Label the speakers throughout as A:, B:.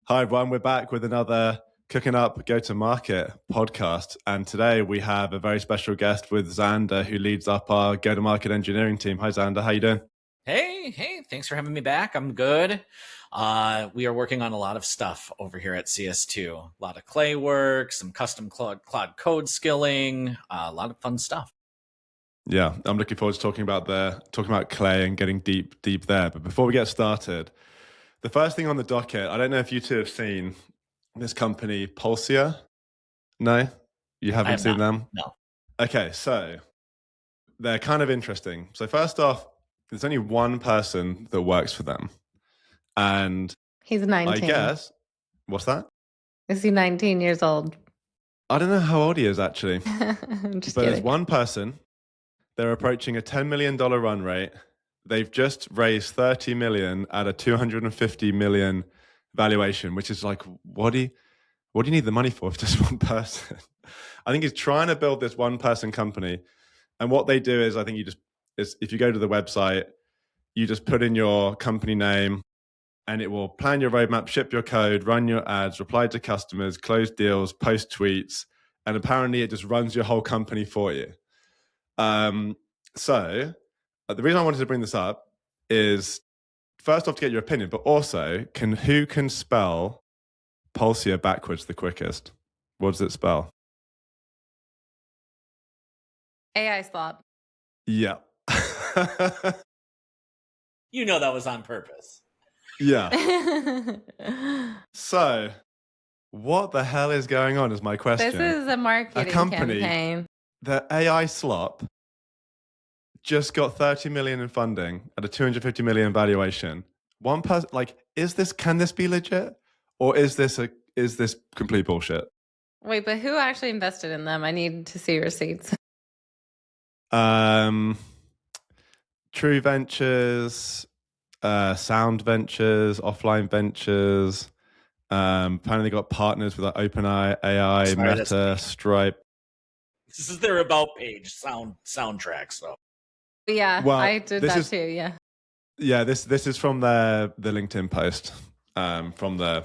A: Hi, everyone. We're back with another Cooking Up Go to Market podcast. And today we have a very special guest with Xander, who leads up our go to market engineering team. Hi, Xander. How you doing?
B: Hey, thanks for having me back. I'm good. We are working on a lot of stuff over here at CS2. A lot of clay work, some custom cloud code skilling, a lot of fun stuff.
A: Yeah, I'm looking forward to talking about clay and getting deep there. But before we get started, the first thing on the docket, I don't know if you two have seen this company, Pulsia. No? You haven't seen them?
B: No.
A: Okay, so they're kind of interesting. So first off, there's only one person that works for them. And
C: he's 19.
A: I guess, what's that?
C: Is he 19 years old?
A: I don't know how old he is, actually.
C: I'm just
A: but
C: kidding.
A: There's one person. They're approaching a $10 million run rate. They've just raised $30 million at a $250 million valuation, which is like, what do you need the money for if just one person? I think he's trying to build this one person company. And what they do is, I think if you go to the website, you just put in your company name and it will plan your roadmap, ship your code, run your ads, reply to customers, close deals, post tweets. And apparently it just runs your whole company for you. So the reason I wanted to bring this up is first off to get your opinion, but also who can spell Pulsia backwards the quickest? What does it spell?
C: AI slop.
A: Yeah.
B: You know that was on purpose.
A: Yeah. So what the hell is going on is my question.
C: This is a marketing campaign.
A: The AI slop just got 30 million in funding at a 250 million valuation. One person, can this be legit? Or is this complete bullshit?
C: Wait, but who actually invested in them? I need to see receipts.
A: True Ventures, Sound Ventures, Offline Ventures. Apparently got partners with OpenAI, Meta, Stripe.
B: This is their about page soundtrack. So
C: yeah, well, I did that too. Yeah.
A: Yeah, this is from the LinkedIn post from the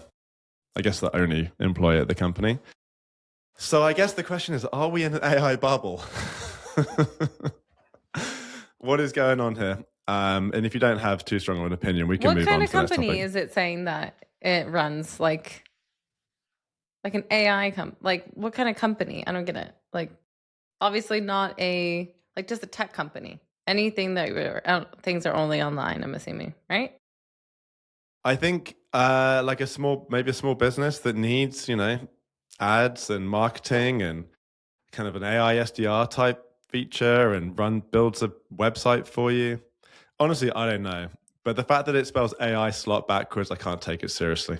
A: only employee at the company. So I guess the question is, are we in an AI bubble? What is going on here? And if you don't have too strong of an opinion, we can move on to the next topic. What kind of
C: company is it saying that it runs? Like an AI what kind of company? I don't get it. Like, obviously not just a tech company. Anything that things are only online, I'm assuming, right?
A: I think maybe a small business that needs, ads and marketing and kind of an AI SDR type feature and builds a website for you. Honestly, I don't know. But the fact that it spells AI slot backwards, I can't take it seriously.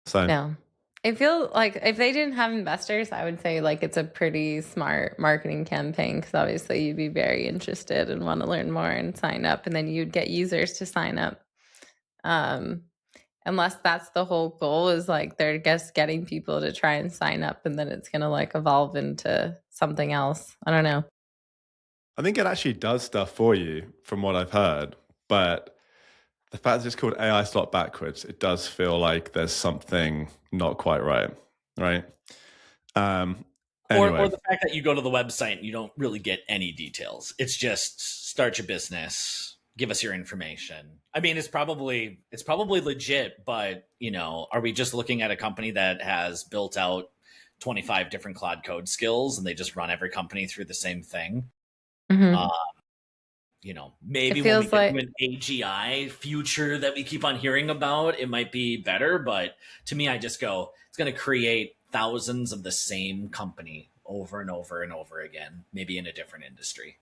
A: So
C: no. I feel like if they didn't have investors, I would say it's a pretty smart marketing campaign, because obviously you'd be very interested and want to learn more and sign up, and then you'd get users to sign up. Unless that's the whole goal, is they're just getting people to try and sign up, and then it's going to evolve into something else. I don't know.
A: I think it actually does stuff for you from what I've heard, but the fact that it's called AI slot backwards, it does feel like there's something not quite right? Anyway.
B: Or the fact that you go to the website and you don't really get any details. It's just start your business, give us your information. I mean, it's probably legit, but are we just looking at a company that has built out 25 different cloud code skills and they just run every company through the same thing?
C: Mm-hmm.
B: Maybe when we get to an AGI future that we keep on hearing about, it might be better. But to me, I just go, it's going to create thousands of the same company over and over and over again, maybe in a different industry.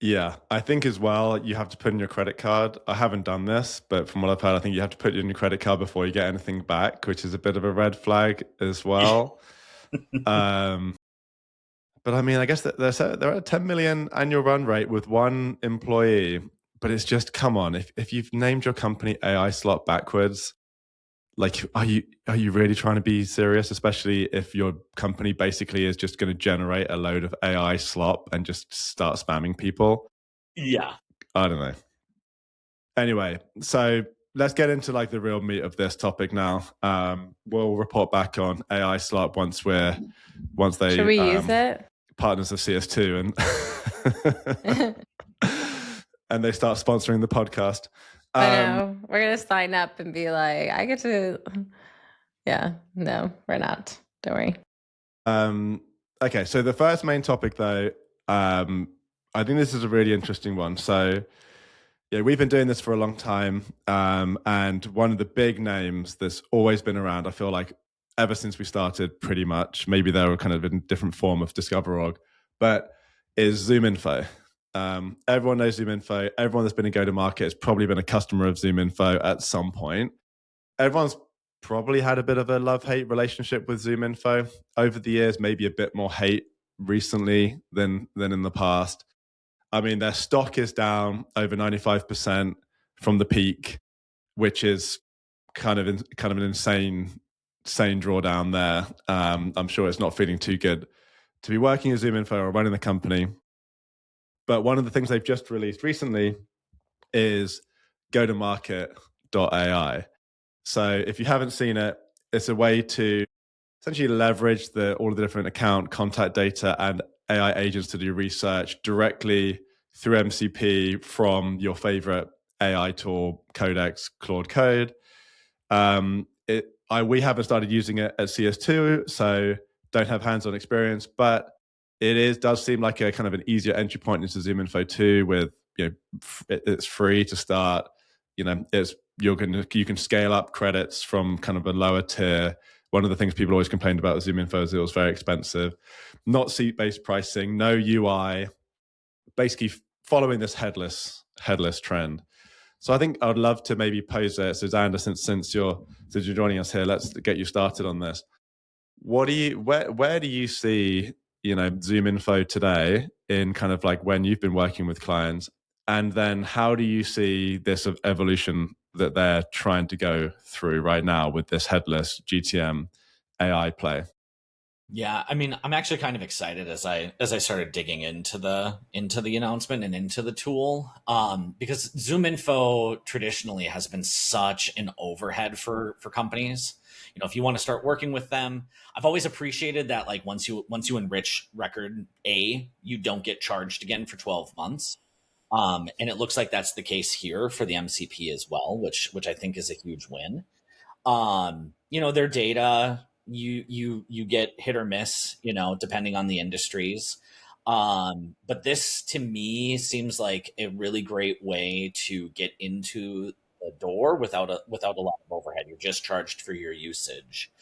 A: Yeah, I think as well, you have to put in your credit card. I haven't done this, but from what I've heard, I think you have to put in your credit card before you get anything back, which is a bit of a red flag as well. But I mean, I guess they're at a 10 million annual run rate with one employee, but it's just, come on, if you've named your company AI slot backwards, are you really trying to be serious? Especially if your company basically is just going to generate a load of AI slop and just start spamming people.
B: Yeah.
A: I don't know. Anyway, so let's get into like the real meat of this topic now. We'll report back on AI Slot once they
C: Should we use it?
A: partners of CS2 and and they start sponsoring the podcast.
C: I know. We're gonna sign up and be like, I get to. Yeah, no, we're not. Don't worry.
A: Okay, so the first main topic, though, I think this is a really interesting one. So, yeah, we've been doing this for a long time, and one of the big names that's always been around, I feel like, ever since we started, pretty much. Maybe they were kind of in a different form of DiscoverOrg, but is ZoomInfo. Everyone knows ZoomInfo. Everyone that's been in go-to-market has probably been a customer of ZoomInfo at some point. Everyone's probably had a bit of a love-hate relationship with ZoomInfo over the years, maybe a bit more hate recently than in the past. I mean, their stock is down over 95% from the peak, which is kind of an insane drawdown there. I'm sure it's not feeling too good to be working at ZoomInfo or running the company. But one of the things they've just released recently is GoToMarket.ai. So if you haven't seen it, it's a way to essentially leverage all of the different account contact data and AI agents to do research directly through MCP from your favorite AI tool, Codex, Claude Code. We haven't started using it at CS2, so don't have hands-on experience, but does seem like a kind of an easier entry point into ZoomInfo 2 with, it's free to start. You can scale up credits from kind of a lower tier. One of the things people always complained about with ZoomInfo is it was very expensive, not seat-based pricing, no UI, basically following this headless trend. So I think I would love to maybe pose it. So Xander, since you're joining us here, let's get you started on this. Where do you see ZoomInfo today in kind of like when you've been working with clients, and then how do you see this evolution that they're trying to go through right now with this headless GTM AI play?
B: Yeah, I mean, I'm actually kind of excited as I started digging into the announcement and into the tool, because ZoomInfo traditionally has been such an overhead for companies. If you want to start working with them, I've always appreciated that, like, once you enrich record A, you don't get charged again for 12 months. And it looks like that's the case here for the MCP as well, which I think is a huge win. Their data, you get hit or miss, depending on the industries. But this to me seems like a really great way to get into the door without a lot of overhead. You're just charged for your usage.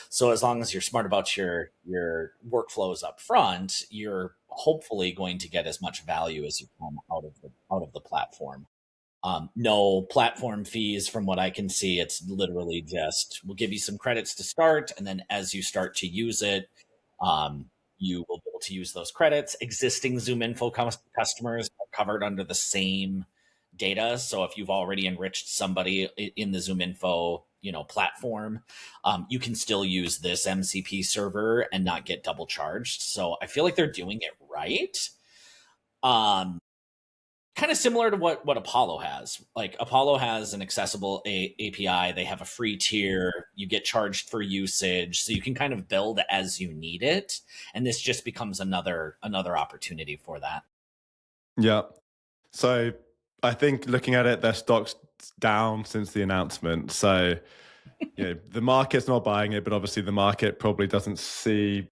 B: So as long as you're smart about your workflows up front, you're hopefully going to get as much value as you can out of the platform. No platform fees from what I can see. It's literally just, we'll give you some credits to start, and then as you start to use it, you will be able to use those credits. Existing ZoomInfo customers are covered under the same data. So if you've already enriched somebody in the ZoomInfo platform, you can still use this MCP server and not get double charged. So I feel like they're doing it right. Kind of similar to what Apollo has. Like, Apollo has an accessible API. They have a free tier. You get charged for usage, so you can kind of build as you need it. And this just becomes another opportunity for that.
A: Yeah. So I think looking at it, their stock's down since the announcement. So the market's not buying it, but obviously the market probably doesn't see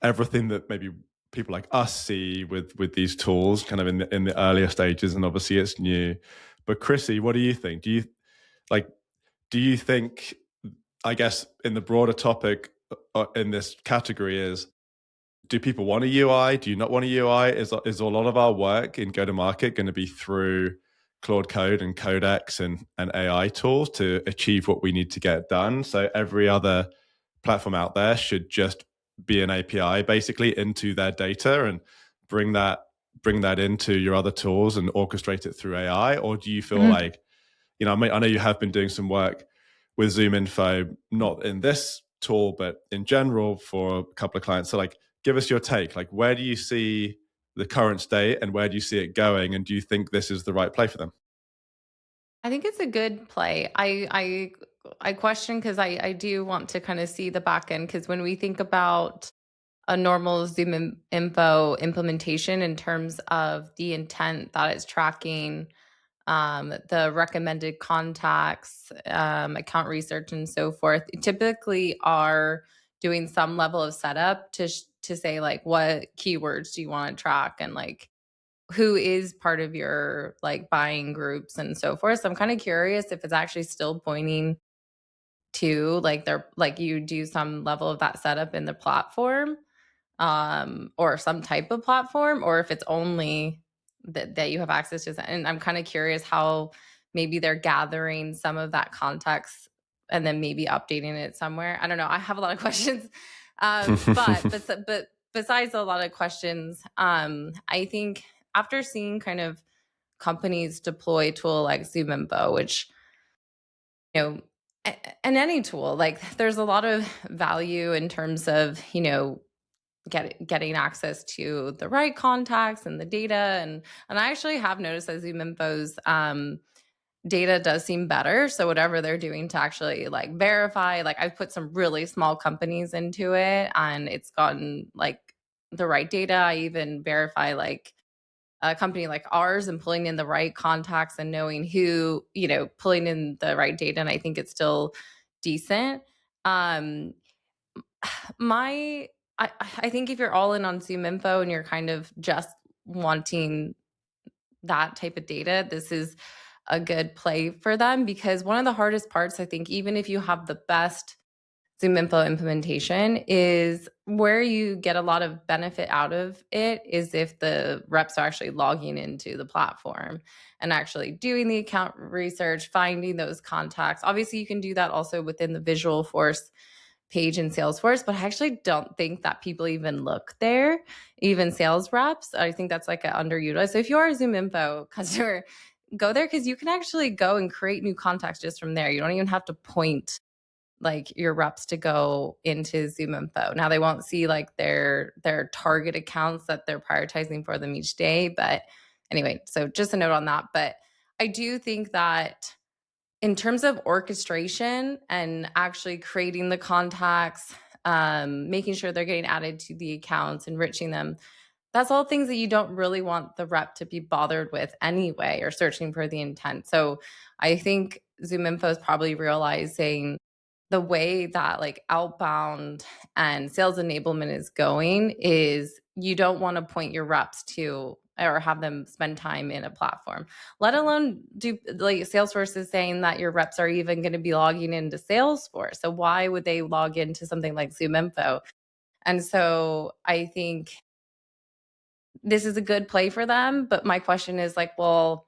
A: everything that maybe people like us see with these tools kind of in the earlier stages, and obviously it's new. But Chrissy, what do you think? Do you think, I guess in the broader topic in this category is, do people want a UI? Do you not want a UI? Is a lot of our work in go-to-market going to be through Claude Code and Codex and AI tools to achieve what we need to get done? So every other platform out there should just be an API basically into their data and bring that into your other tools and orchestrate it through AI? Or do you feel like, I know you have been doing some work with ZoomInfo, not in this tool, but in general for a couple of clients. So like, give us your take. Like, where do you see the current state and where do you see it going? And do you think this is the right play for them?
C: I think it's a good play. I question because I do want to kind of see the back end, because when we think about a normal info implementation in terms of the intent that it's tracking, the recommended contacts, account research, and so forth, typically are doing some level of setup to say like what keywords do you want to track, and like who is part of your like buying groups and so forth. So I'm kind of curious if it's actually still pointing to like they're like you do some level of that setup in the platform, or some type of platform, or if it's only that you have access to that. And I'm kind of curious how maybe they're gathering some of that context and then maybe updating it somewhere. I don't know. I have a lot of questions. But besides a lot of questions, I think after seeing kind of companies deploy a tool like ZoomInfo, which, you know, and any tool, like there's a lot of value in terms of, getting access to the right contacts and the data. And I actually have noticed that ZoomInfo's data does seem better. So whatever they're doing to actually like verify, like I've put some really small companies into it and it's gotten like the right data. I even verify like a company like ours and pulling in the right contacts and knowing who, pulling in the right data. And I think it's still decent. Um, my I think if you're all in on ZoomInfo and you're kind of just wanting that type of data, this is a good play for them, because one of the hardest parts, I think, even if you have the best ZoomInfo implementation, is where you get a lot of benefit out of it is if the reps are actually logging into the platform and actually doing the account research, finding those contacts. Obviously, you can do that also within the Visual Force page in Salesforce, but I actually don't think that people even look there, even sales reps. I think that's like an underutilized. So if you are a ZoomInfo customer, go there, because you can actually go and create new contacts just from there. You don't even have to point like your reps to go into ZoomInfo. Now they won't see like their target accounts that they're prioritizing for them each day. But anyway, so just a note on that. But I do think that in terms of orchestration and actually creating the contacts, making sure they're getting added to the accounts, enriching them, that's all things that you don't really want the rep to be bothered with anyway, or searching for the intent. So I think ZoomInfo is probably realizing the way that like outbound and sales enablement is going is you don't want to point your reps to or have them spend time in a platform, let alone do like Salesforce is saying that your reps are even going to be logging into Salesforce. So why would they log into something like ZoomInfo? And so I think this is a good play for them. But my question is like, well,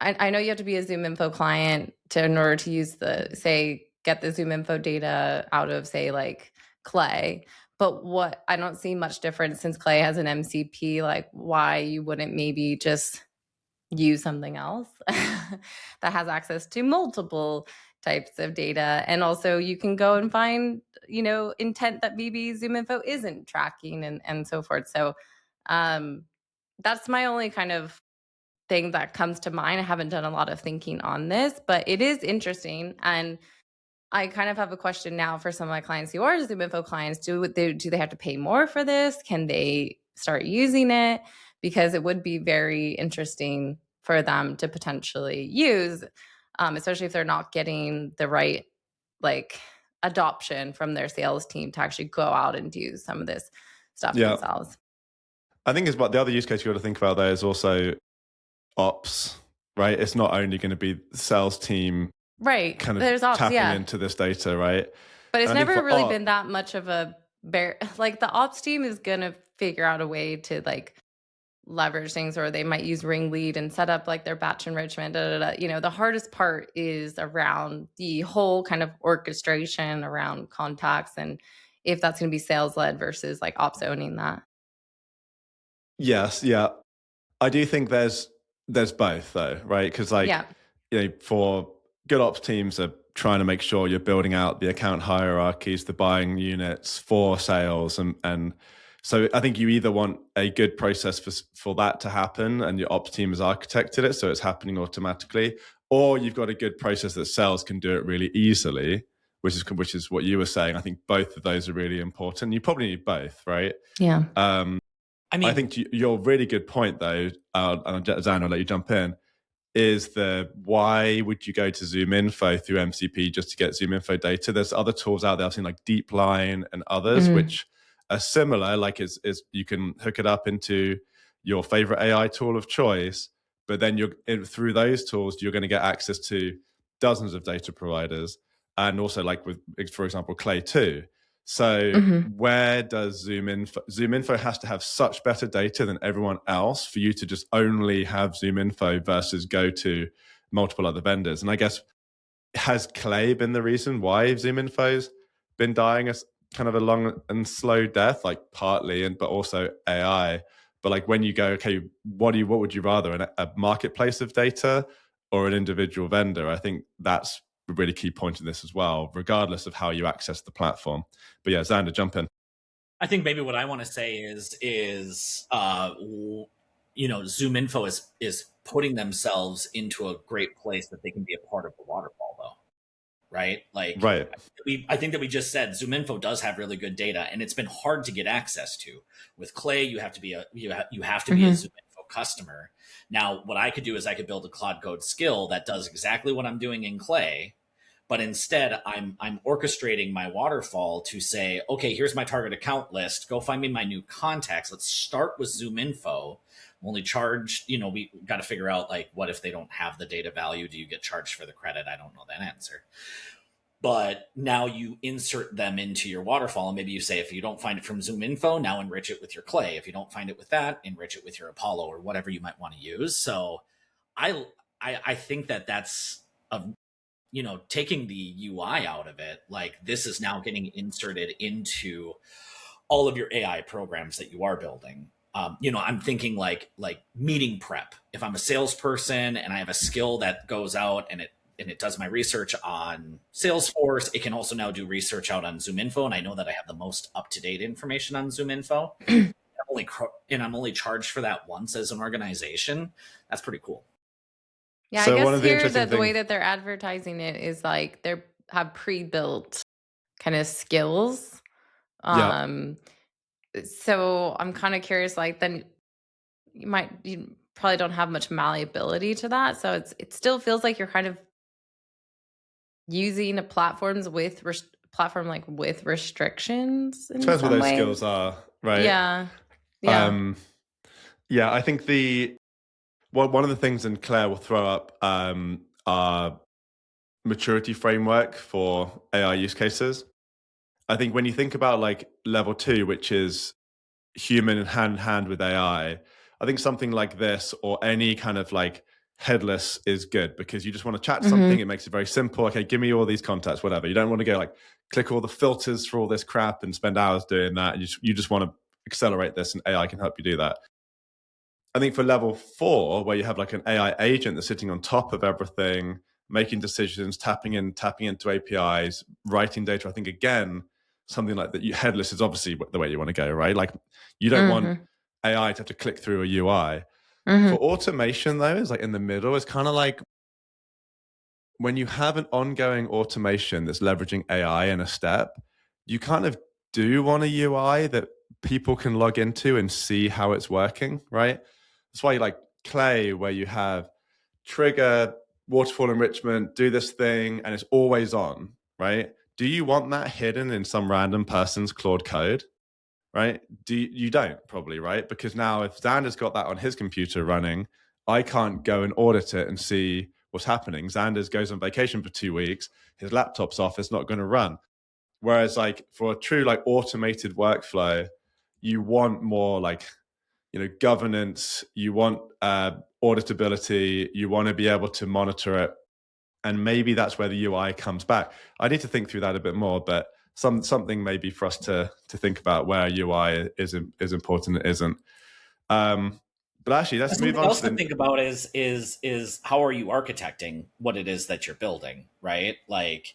C: I know you have to be a ZoomInfo client in order to use get the ZoomInfo data out of say like Clay. But what I don't see much difference since Clay has an MCP, like why you wouldn't maybe just use something else that has access to multiple types of data. And also you can go and find, intent that maybe ZoomInfo isn't tracking and so forth. So that's my only kind of thing that comes to mind. I haven't done a lot of thinking on this, but it is interesting. And I kind of have a question now for some of my clients who are ZoomInfo clients. Do they have to pay more for this? Can they start using it? Because it would be very interesting for them to potentially use, especially if they're not getting the right like adoption from their sales team to actually go out and do some of this stuff themselves.
A: I think the other use case you got to think about there is also ops, right? It's not only going to be the sales team,
C: right?
A: Kind of
C: there's ops,
A: tapping into this data, right?
C: But it's never really been that much of a like the ops team is going to figure out a way to like leverage things, or they might use Ring Lead and set up like their batch enrichment. The hardest part is around the whole kind of orchestration around contacts, and if that's going to be sales led versus like ops owning that.
A: Yes, yeah. I do think there's both though, right? Because for good ops teams are trying to make sure you're building out the account hierarchies, the buying units for sales, and so I think you either want a good process for that to happen, and your ops team has architected it so it's happening automatically, or you've got a good process that sales can do it really easily, which is what you were saying. I think both of those are really important. You probably need both, right?
C: Yeah.
A: I think your really good point, though, and Xander, I'll let you jump in, is why would you go to ZoomInfo through MCP just to get ZoomInfo data? There's other tools out there. I've seen like DeepLine and others, which are similar. Like is you can hook it up into your favorite AI tool of choice, but then through those tools, you're going to get access to dozens of data providers, and also like with, for example, Clay too. So where does ZoomInfo has to have such better data than everyone else for you to just only have ZoomInfo versus go to multiple other vendors? And I guess, has Clay been the reason why ZoomInfo's been dying a kind of a long and slow death, like partly, but also AI? But like when you go, okay, what would you rather, a marketplace of data or an individual vendor? I think that's a really key point in this as well, regardless of how you access the platform. But yeah, Xander, jump in.
B: I think maybe what I want to say is ZoomInfo is putting themselves into a great place that they can be a part of the waterfall, though, right? Like,
A: right.
B: I think that we just said ZoomInfo does have really good data, and it's been hard to get access to. With Clay, you have to be a ZoomInfo customer. Now, what I could do is I could build a Cloud Code skill that does exactly what I'm doing in Clay, but instead I'm orchestrating my waterfall to say, okay, here's my target account list. Go find me my new contacts. Let's start with ZoomInfo. Only charge, we got to figure out, like, what if they don't have the data value? Do you get charged for the credit? I don't know that answer. But now you insert them into your waterfall, and maybe you say, if you don't find it from ZoomInfo, now enrich it with your Clay. If you don't find it with that, enrich it with your Apollo or whatever you might want to use. So I think that's taking the UI out of it. Like, this is now getting inserted into all of your AI programs that you are building. I'm thinking like meeting prep. If I'm a salesperson and I have a skill that goes out and it does my research on Salesforce, it can also now do research out on ZoomInfo. And I know that I have the most up-to-date information on ZoomInfo. I'm only charged for that once as an organization. That's pretty cool.
C: Yeah, so I guess here the way that they're advertising it is like they have pre-built kind of skills. So I'm kind of curious, like, then you probably don't have much malleability to that. So it still feels like you're kind of using a platform with restrictions.
A: Depends what those skills are, right?
C: Yeah.
A: I think one of the things, and Claire will throw up our maturity framework for AI use cases. I think when you think about like level 2, which is human hand in hand with AI, I think something like this or any kind of like headless is good, because you just want to chat something. It makes it very simple. Okay, give me all these contacts, whatever. You don't want to go like click all the filters for all this crap and spend hours doing that. You just want to accelerate this, and AI can help you do that. I think for level 4, where you have like an AI agent that's sitting on top of everything, making decisions, tapping into APIs, writing data, I think again, something like that, headless is obviously the way you want to go, right? Like, you don't want AI to have to click through a UI. For automation, though, is like in the middle. It's kind of like when you have an ongoing automation that's leveraging AI in a step, you kind of do want a UI that people can log into and see how it's working, right? That's why you like Clay, where you have trigger, waterfall enrichment, do this thing, and it's always on, right? Do you want that hidden in some random person's Claude code, right? You don't, probably, right? Because now if Xander's got that on his computer running, I can't go and audit it and see what's happening. Xander's goes on vacation for 2 weeks, his laptop's off, it's not going to run. Whereas like for a true like automated workflow, you want more like, governance, you want auditability, you want to be able to monitor it. And maybe that's where the UI comes back. I need to think through that a bit more, but something maybe for us to think about where UI is important and isn't. But actually, let's move on.
B: Else to think about is how are you architecting what it is that you're building, right? Like,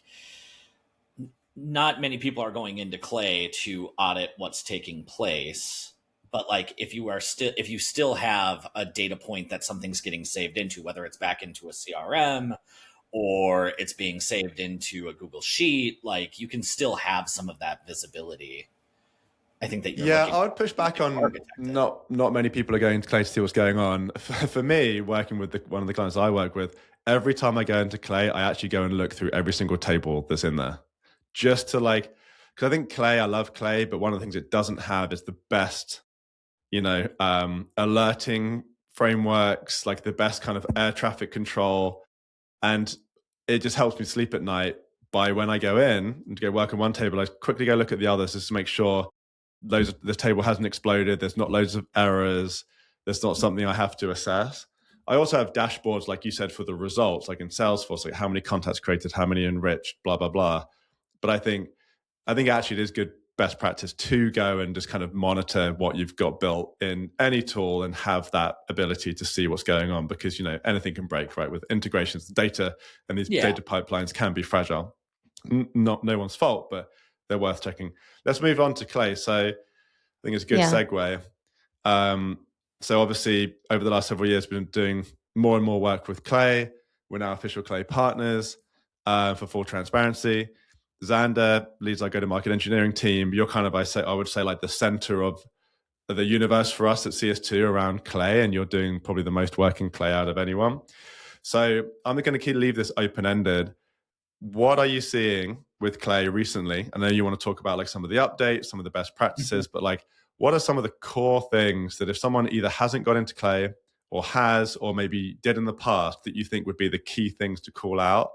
B: not many people are going into Clay to audit what's taking place, But like if you still have a data point that something's getting saved into, whether it's back into a CRM or it's being saved into a Google Sheet, like you can still have some of that visibility. I think that you're
A: Yeah,
B: looking
A: I would push back on
B: architect it.
A: not many people are going to Clay to see what's going on. For me, working with one of the clients I work with, every time I go into Clay, I actually go and look through every single table that's in there, just to like, because I think Clay, I love Clay, but one of the things it doesn't have is the best, alerting frameworks, like the best kind of air traffic control, and it just helps me sleep at night. By when I go in and go work on one table, I quickly go look at the others just to make sure the table hasn't exploded. There's not loads of errors. There's not something I have to assess. I also have dashboards, like you said, for the results, like in Salesforce, like how many contacts created, how many enriched, blah, blah, blah. But I think actually it is good best practice to go and just kind of monitor what you've got built in any tool and have that ability to see what's going on, because anything can break, right? With integrations, data, and these data pipelines can be fragile. No one's fault, but they're worth checking. Let's move on to Clay. So I think it's a good segue. So obviously over the last several years, we've been doing more and more work with Clay. We're now official Clay partners. For full transparency, Xander leads our go-to-market engineering team. You're kind of, I would say, like the center of the universe for us at CS2 around Clay, and you're doing probably the most work in Clay out of anyone. So I'm going to leave this open-ended. What are you seeing with Clay recently? I know you want to talk about like some of the updates, some of the best practices, but like, what are some of the core things that if someone either hasn't got into Clay or has, or maybe did in the past, that you think would be the key things to call out,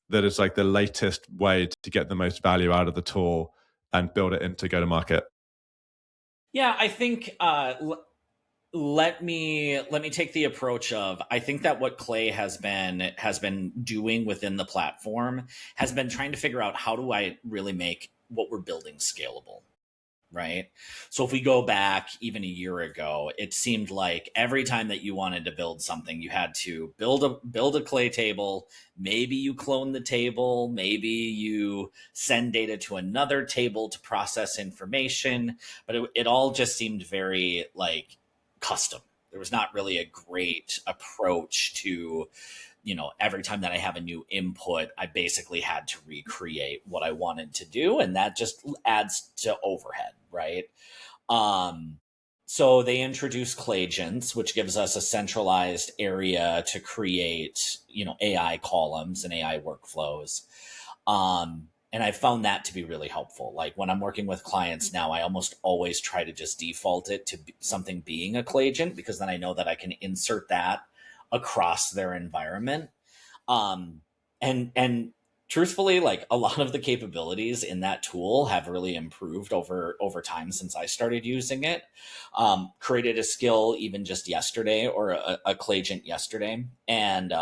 A: that is like the latest way to get the most value out of the tool and build it into go-to-market?
B: Yeah, I think let me take the approach of, I think that what Clay has been doing within the platform has been trying to figure out, how do I really make what we're building scalable, right? So if we go back even a year ago, it seemed like every time that you wanted to build something, you had to build a Clay table. Maybe you clone the table, maybe you send data to another table to process information, but it all just seemed very like custom. There was not really a great approach to, every time that I have a new input, I basically had to recreate what I wanted to do. And that just adds to overhead, right? So they introduced Clayagents, which gives us a centralized area to create, AI columns and AI workflows. And I found that to be really helpful. Like when I'm working with clients now, I almost always try to just default it to something being a Clayagent, because then I know that I can insert that across their environment. And truthfully, like a lot of the capabilities in that tool have really improved over time since I started using it. Created a skill even just yesterday, or a Clayagent yesterday. And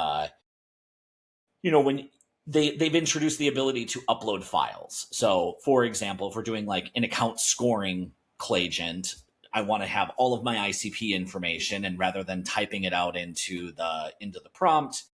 B: when they've introduced the ability to upload files. So for example, if we're doing like an account scoring Clayagent, I want to have all of my ICP information, and rather than typing it out into the prompt,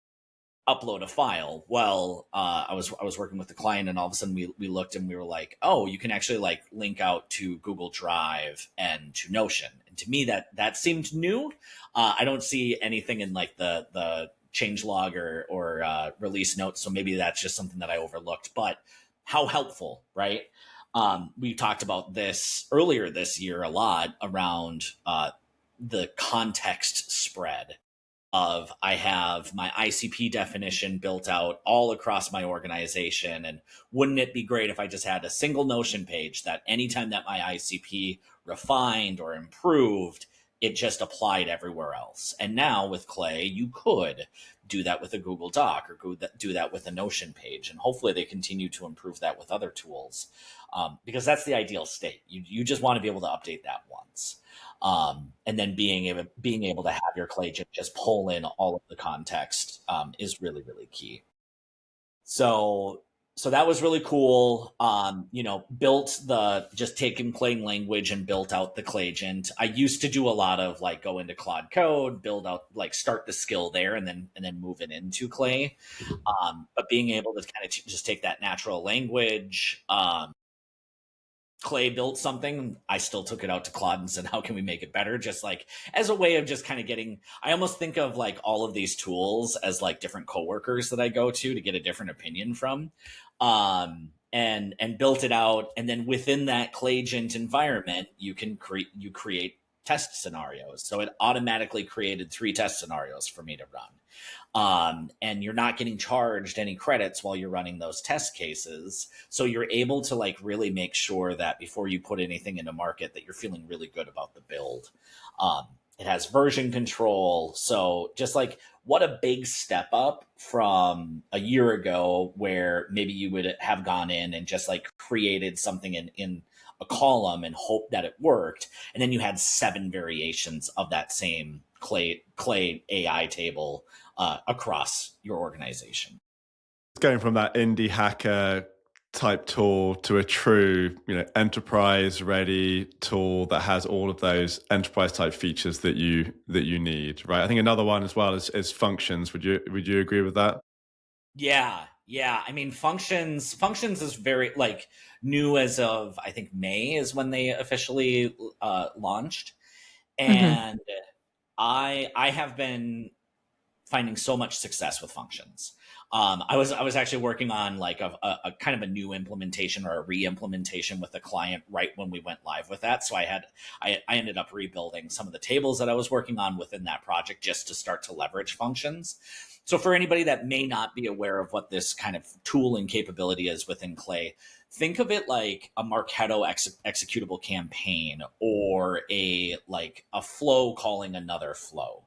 B: upload a file. Well, I was working with the client, and all of a sudden we looked and we were like, oh, you can actually like link out to Google Drive and to Notion. And to me, that seemed new. I don't see anything in like the changelog or release notes, so maybe that's just something that I overlooked. But how helpful, right? We talked about this earlier this year a lot around the context spread of, I have my ICP definition built out all across my organization. And wouldn't it be great if I just had a single Notion page that anytime that my ICP refined or improved, it just applied everywhere else? And now with Clay, you could do that with a Google Doc, or do that with a Notion page. And hopefully they continue to improve that with other tools, because that's the ideal state. You just want to be able to update that once. And then being able to have your Clay just pull in all of the context is really, really key. So that was really cool. Built just taking plain language and built out the Clayagent. I used to do a lot of like go into Claude Code, build out, like start the skill there, and then move it into Clay. But being able to kind of just take that natural language, Clay built something, I still took it out to Claude and said, how can we make it better? Just like as a way of just kind of getting, I almost think of like all of these tools as like different coworkers that I go to get a different opinion from. And built it out. And then within that Clayagent environment, you create test scenarios. So it automatically created 3 test scenarios for me to run. And you're not getting charged any credits while you're running those test cases. So you're able to like really make sure that before you put anything into market that you're feeling really good about the build. It has version control. So just like what a big step up from a year ago where maybe you would have gone in and just like created something in a column and hope that it worked. And then you had 7 variations of that same clay AI table across your organization.
A: Going from that indie hacker type tool to a true, enterprise ready tool that has all of those enterprise type features that you need, right? I think another one as well is functions. Would you agree with that?
B: Yeah. I mean, functions is very like new as of I think May is when they officially launched, and I have been finding so much success with functions. I was actually working on like a kind of a new implementation or a re-implementation with a client right when we went live with that. So I ended up rebuilding some of the tables that I was working on within that project just to start to leverage functions. So for anybody that may not be aware of what this kind of tool and capability is within Clay, think of it like a Marketo executable campaign or a flow calling another flow,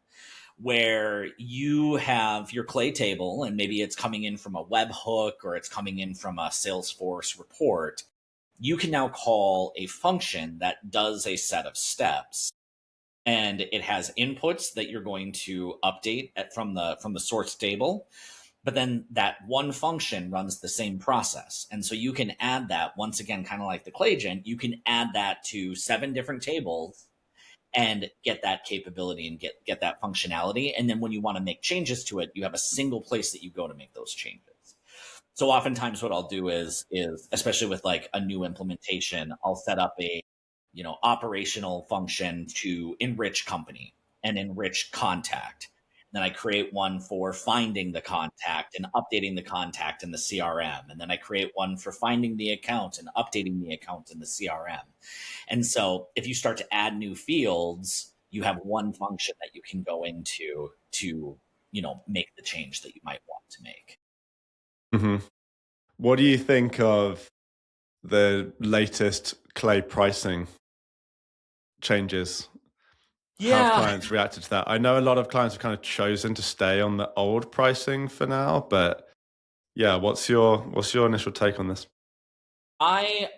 B: where you have your Clay table and maybe it's coming in from a webhook or it's coming in from a Salesforce report. You can now call a function that does a set of steps, and it has inputs that you're going to update from the source table. But then that one function runs the same process. And so you can add that once again, kind of like the Clayagent, you can add that to 7 different tables and get that capability and get that functionality. And then when you want to make changes to it, you have a single place that you go to make those changes. So oftentimes what I'll do is especially with like a new implementation, I'll set up a operational function to enrich company and enrich contact. Then I create one for finding the contact and updating the contact in the CRM. And then I create one for finding the account and updating the account in the CRM. And so if you start to add new fields, you have one function that you can go into to, make the change that you might want to make.
A: Mm-hmm. What do you think of the latest Clay pricing changes? How have clients reacted to that? I know a lot of clients have kind of chosen to stay on the old pricing for now, but yeah, what's your initial take on this?
B: I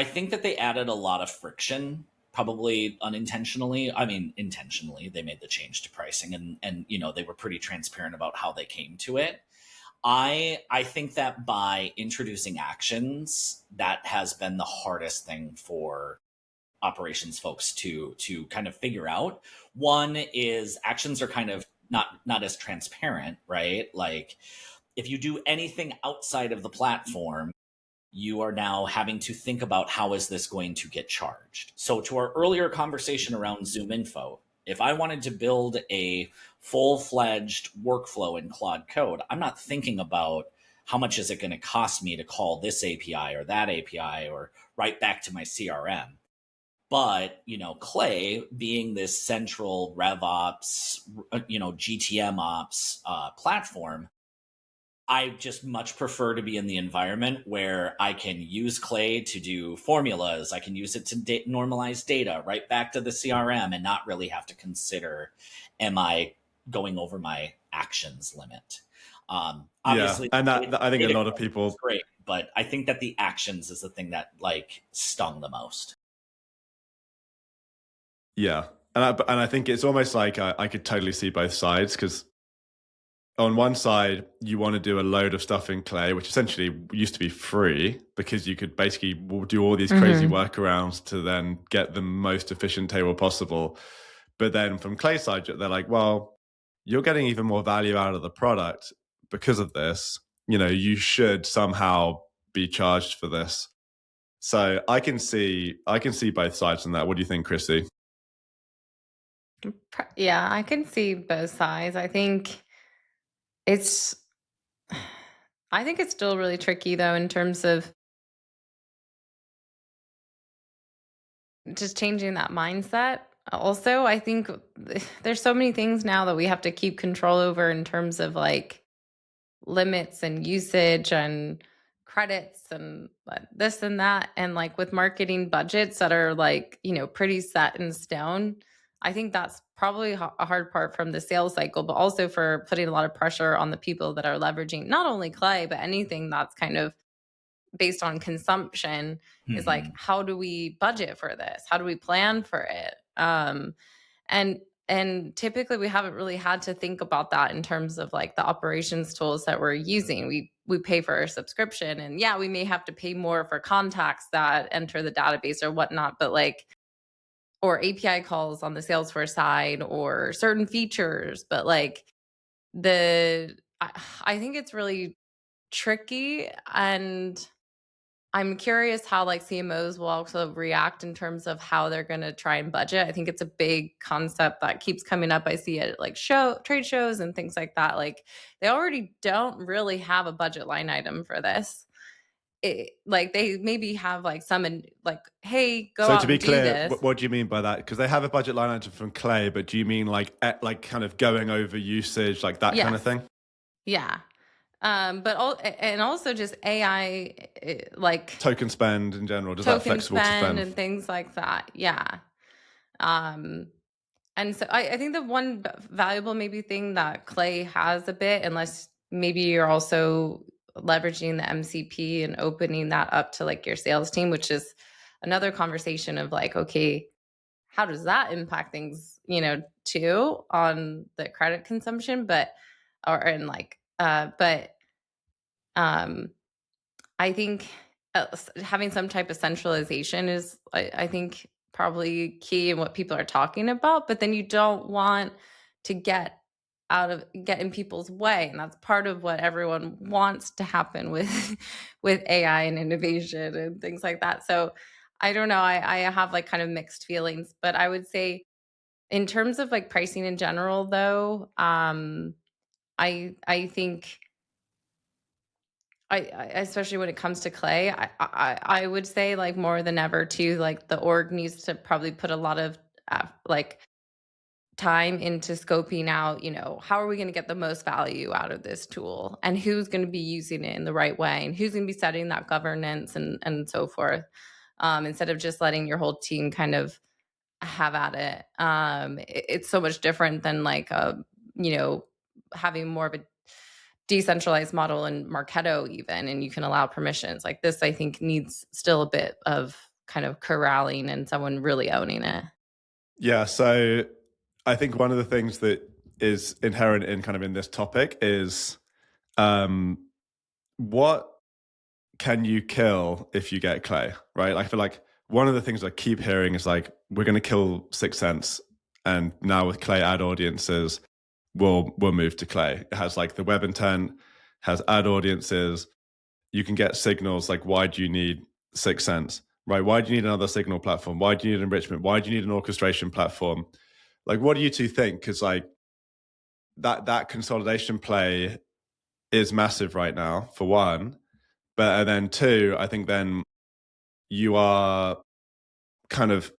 B: think that they added a lot of friction, probably unintentionally. I mean, intentionally, they made the change to pricing, and they were pretty transparent about how they came to it. I think that by introducing actions, that has been the hardest thing for operations folks to kind of figure out. One is actions are kind of not as transparent, right? Like if you do anything outside of the platform, you are now having to think about how is this going to get charged. So to our earlier conversation around ZoomInfo, if I wanted to build a full-fledged workflow in Claude Code, I'm not thinking about how much is it going to cost me to call this API or that API or write back to my CRM. But, Clay being this central RevOps, GTM ops platform, I just much prefer to be in the environment where I can use Clay to do formulas. I can use it to normalize data right back to the CRM and not really have to consider, am I going over my actions limit? Obviously,
A: yeah, and that I think a lot of people
B: is great, but I think that the actions is the thing that like stung the most.
A: Yeah, and I think it's almost like I could totally see both sides, because on one side, you want to do a load of stuff in Clay, which essentially used to be free because you could basically do all these crazy workarounds to then get the most efficient table possible. But then from Clay side, they're like, well, you're getting even more value out of the product because of this. You should somehow be charged for this. So I can see both sides on that. What do you think, Chrissy?
C: Yeah, I can see both sides. It's I think it's still really tricky though in terms of just changing that mindset. Also, I think there's so many things now that we have to keep control over in terms of like limits and usage and credits and this and that. And like with marketing budgets that are like, pretty set in stone, I think that's probably a hard part from the sales cycle, but also for putting a lot of pressure on the people that are leveraging not only Clay, but anything that's kind of based on consumption is like, how do we budget for this? How do we plan for it? And typically we haven't really had to think about that in terms of like the operations tools that we're using. We pay for our subscription, and yeah, we may have to pay more for contacts that enter the database or whatnot, but like, or API calls on the Salesforce side or certain features, but like I think it's really tricky, and I'm curious how like CMOs will also react in terms of how they're going to try and budget. I think it's a big concept that keeps coming up. I see it like trade shows and things like that. Like they already don't really have a budget line item for this. Like they maybe have like like, hey, go out
A: to be
C: and
A: clear,
C: do this.
A: what do you mean by that? Because they have a budget line item from Clay, but do you mean like kind of going over usage, like that kind of thing?
C: Yeah. But also just AI, like
A: token spend in general, does that flexible
C: spend
A: to spend
C: and things like that. Yeah. And so I think the one valuable maybe thing that Clay has a bit, unless maybe you're also leveraging the MCP and opening that up to like your sales team, which is another conversation of like, okay, how does that impact things, too, on the credit consumption? But I think having some type of centralization is, I think, probably key in what people are talking about. But then you don't want to get in people's way, and that's part of what everyone wants to happen with with AI and innovation and things like that. So I don't know. I have like kind of mixed feelings, but I would say in terms of like pricing in general, though, I think. I especially when it comes to Clay, I would say like more than ever too, like the org needs to probably put a lot of like time into scoping out, how are we going to get the most value out of this tool, and who's going to be using it in the right way, and who's going to be setting that governance and so forth, instead of just letting your whole team kind of have at it. It's so much different than like having more of a decentralized model in Marketo even, and you can allow permissions. Like this, I think needs still a bit of kind of corralling and someone really owning it.
A: Yeah, so I think one of the things that is inherent in kind of in this topic is what can you kill if you get Clay, right? I feel like one of the things I keep hearing is like, we're going to kill 6 Sense, and now with Clay ad audiences, we'll move to Clay. It has like the web intent, has ad audiences. You can get signals. Like, why do you need 6 Sense, right? Why do you need another signal platform? Why do you need enrichment? Why do you need an orchestration platform? Like, what do you two think? Because like that consolidation play is massive right now, for one. But and then two, I think then you are kind of,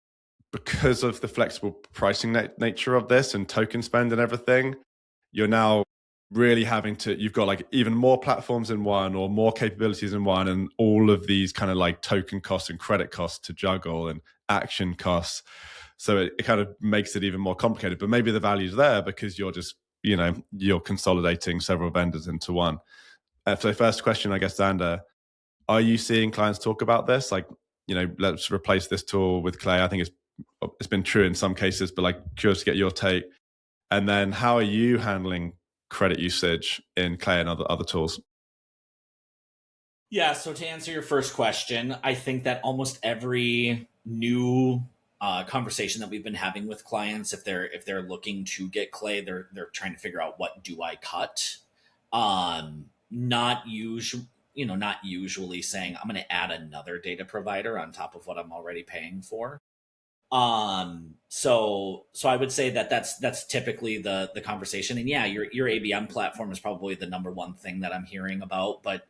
A: because of the flexible pricing nature of this and token spend and everything, you're now really having to, you've got like even more platforms in one or more capabilities in one, and all of these kind of like token costs and credit costs to juggle and action costs. So it kind of makes it even more complicated, but maybe the value's there because you're just, you're consolidating several vendors into one. So first question, I guess, Xander, are you seeing clients talk about this? Like, let's replace this tool with Clay. I think it's been true in some cases, but like curious to get your take. And then how are you handling credit usage in Clay and other tools?
B: Yeah, so to answer your first question, I think that almost every new conversation that we've been having with clients, if they're looking to get Clay, they're trying to figure out, what do I cut? Not usual. not usually saying I'm going to add another data provider on top of what I'm already paying for. So I would say that that's typically the conversation. And yeah, your ABM platform is probably the number one thing that I'm hearing about, but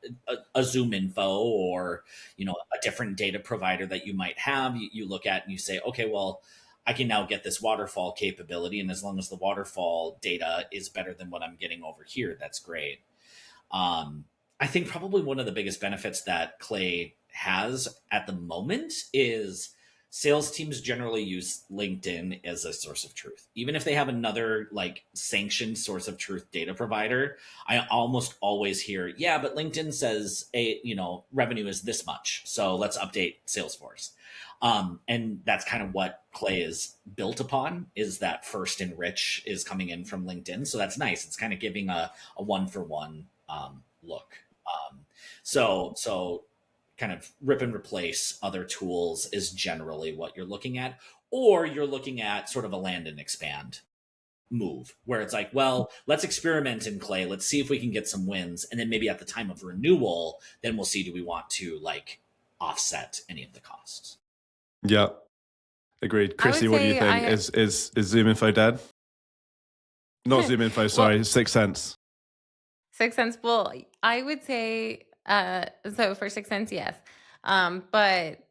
B: a ZoomInfo or, a different data provider that you might have, you look at and you say, okay, well, I can now get this waterfall capability. And as long as the waterfall data is better than what I'm getting over here, that's great. I think probably one of the biggest benefits that Clay has at the moment is sales teams generally use LinkedIn as a source of truth. Even if they have another like sanctioned source of truth data provider, I almost always hear, yeah, but LinkedIn says revenue is this much, so let's update Salesforce. And that's kind of what Clay is built upon, is that first enrich is coming in from LinkedIn. So that's nice. It's kind of giving a one-for-one look. So kind of rip and replace other tools is generally what you're looking at, or you're looking at sort of a land and expand move where it's like, well, let's experiment in Clay. Let's see if we can get some wins. And then maybe at the time of renewal, then we'll see, do we want to like offset any of the costs?
A: Yeah. Agreed. Chrissy, what do you think? Is ZoomInfo dead? Not ZoomInfo, sorry, 6 Sense.
C: 6 Sense. Well, I would say so for 6 Sense, yes. But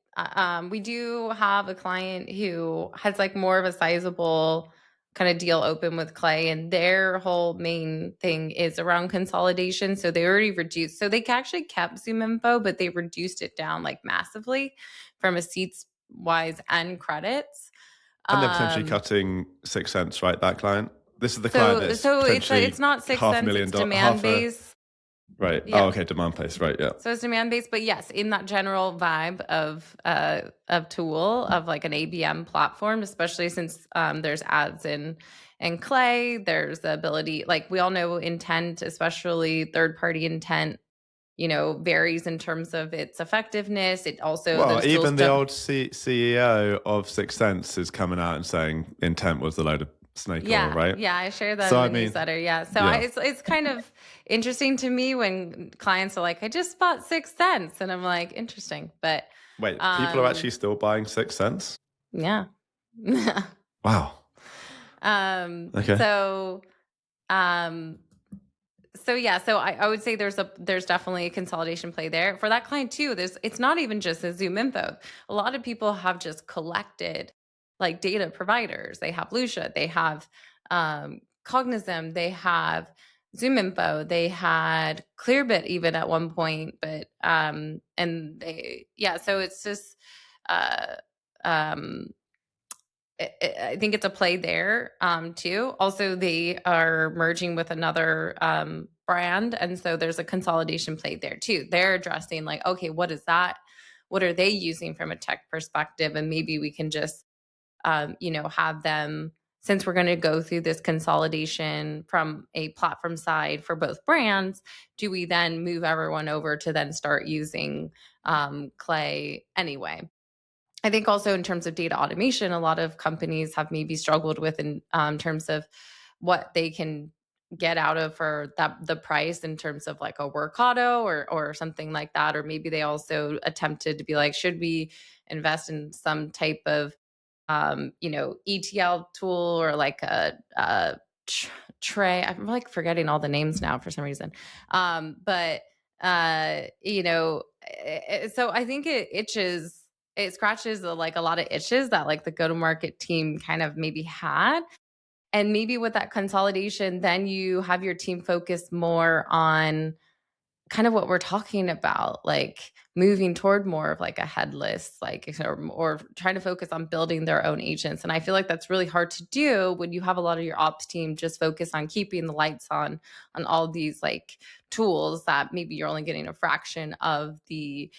C: we do have a client who has like more of a sizable kind of deal open with Clay, and their whole main thing is around consolidation. So they already reduced. So they actually kept ZoomInfo, but they reduced it down like massively from a seats wise and credits.
A: And they're potentially cutting 6 Sense, right? That client. This is the client that's potentially
C: it's not 6 Sense, it's demand based.
A: Right. Yeah. Oh, okay. Demand based. Right. Yeah.
C: So it's demand based, but yes, in that general vibe of tool of like an ABM platform, especially since there's ads in Clay, there's the ability, like we all know intent, especially third party intent, varies in terms of its effectiveness. It also
A: even the old CEO of 6 Sense is coming out and saying intent was the load of snake oil, right?
C: Yeah, I shared that in the newsletter. Yeah, so it's kind of interesting to me when clients are like, "I just bought 6 Sense," and I'm like, "Interesting," but
A: wait, people are actually still buying 6 Sense?
C: Yeah.
A: Wow.
C: Okay. So I would say there's definitely a consolidation play there for that client too. It's not even just a ZoomInfo. A lot of people have just collected like data providers. They have Lucia, they have Cognizant, they have ZoomInfo, they had Clearbit even at one point, but so it's just I think it's a play there too. Also, they are merging with another brand, and so there's a consolidation play there too. They're addressing like, okay, what is that? What are they using from a tech perspective? And maybe we can just have them, since we're going to go through this consolidation from a platform side for both brands, do we then move everyone over to then start using Clay anyway? I think also in terms of data automation, a lot of companies have maybe struggled with in terms of what they can get out of for the price in terms of like a Workato or something like that. Or maybe they also attempted to be like, should we invest in some type of ETL tool or like a tray? I'm like forgetting all the names now for some reason. So I think it scratches like a lot of itches that like the go-to-market team kind of maybe had. And maybe with that consolidation, then you have your team focus more on kind of what we're talking about, like moving toward more of like a headless, like, or trying to focus on building their own agents. And I feel like that's really hard to do when you have a lot of your ops team just focus on keeping the lights on all these like tools that maybe you're only getting a fraction of the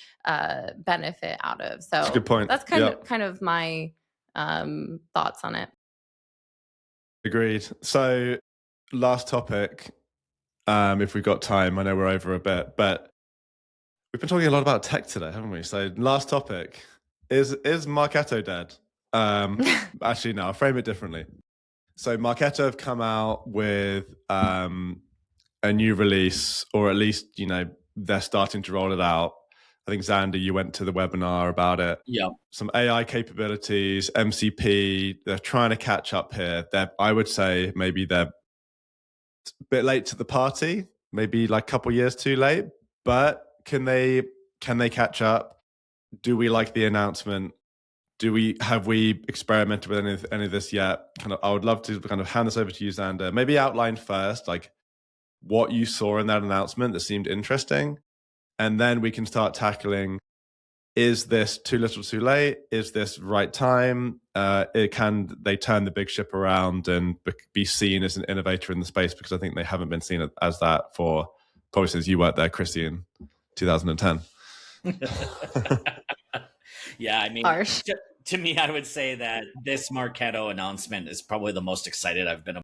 C: benefit out of. So
A: that's a good point.
C: That's kind of my thoughts on it.
A: Agreed. So last topic, if we've got time, I know we're over a bit, but we've been talking a lot about tech today, haven't we? So last topic, is Marketo dead? Actually, no, I'll frame it differently. So Marketo have come out with a new release, or at least, they're starting to roll it out. I think, Xander, you went to the webinar about it.
B: Yeah.
A: Some AI capabilities, MCP, they're trying to catch up here. I would say maybe they're a bit late to the party, any like a couple years too late, but can they catch up? Do we like the announcement? Have we experimented with any of this yet? I would love to kind of hand this over to you, Xander. Maybe outline first, like what you saw in that announcement that seemed interesting, and then we can start tackling: is this too little, too late? Is this right time? Can they turn the big ship around and be seen as an innovator in the space? Because I think they haven't been seen as that for probably since you worked there, Chrissy, in 2010.
B: Yeah, I mean,
C: Harsh.
B: to me, I would say that this Marketo announcement is probably the most excited I've been.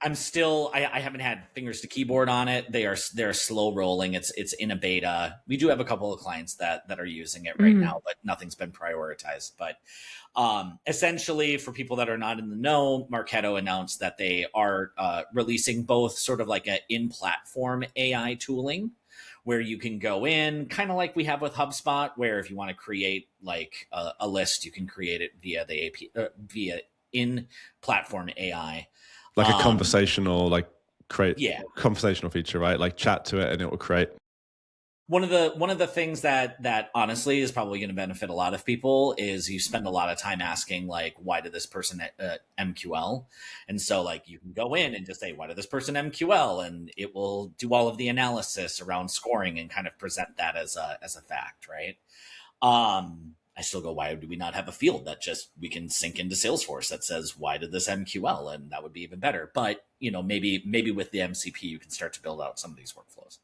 B: I'm still, I haven't had fingers to keyboard on it. They're slow rolling. It's in a beta. We do have a couple of clients that are using it right now, but nothing's been prioritized. But essentially, for people that are not in the know, Marketo announced that they are releasing both sort of like a in-platform AI tooling, where you can go in, kind of like we have with HubSpot, where if you want to create like a list, you can create it via the AP, via in-platform AI.
A: Like a conversational, conversational feature, right? Like chat to it and it will create.
B: One of the things that honestly is probably going to benefit a lot of people is you spend a lot of time asking, like, why did this person MQL? And so like you can go in and just say, why did this person MQL? And it will do all of the analysis around scoring and kind of present that as a fact, right? I still go, why do we not have a field that just we can sync into Salesforce that says, why did this MQL? And that would be even better. But maybe with the MCP, you can start to build out some of these workflows.